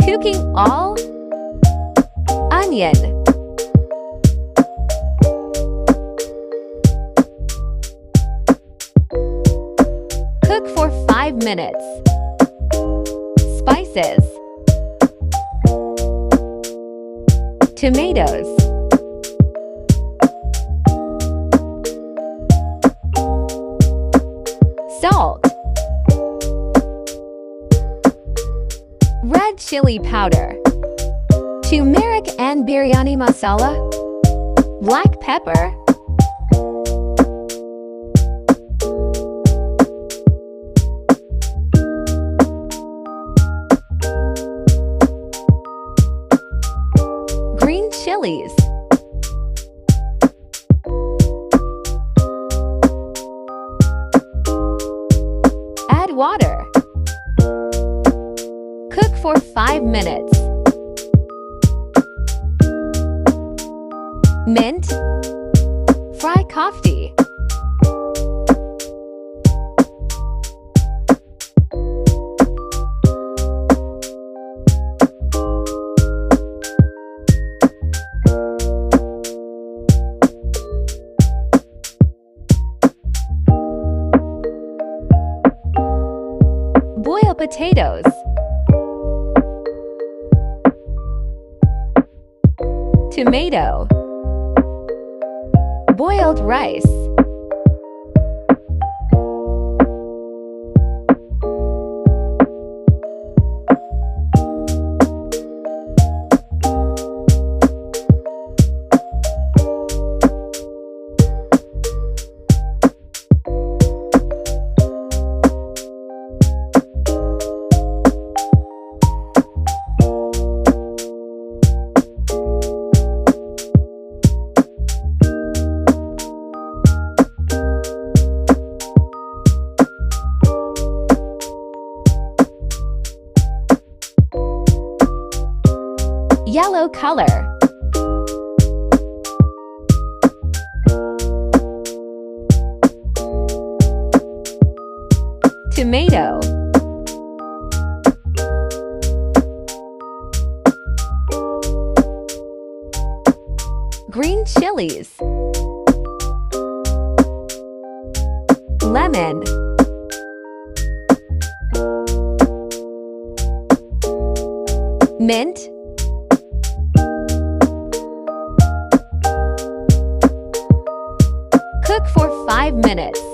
Cooking all onion. Cook for 5 minutes. Spices. Tomatoes. Salt. Red chili powder. Turmeric and biryani masala. Black pepper. Green chilies. Add water. Cook for 5 minutes. Mint. Fry koftay. Boil potatoes. Tomato. Boiled rice. Yellow color. Tomato. Green chilies. Lemon. Mint. Cook for 5 minutes.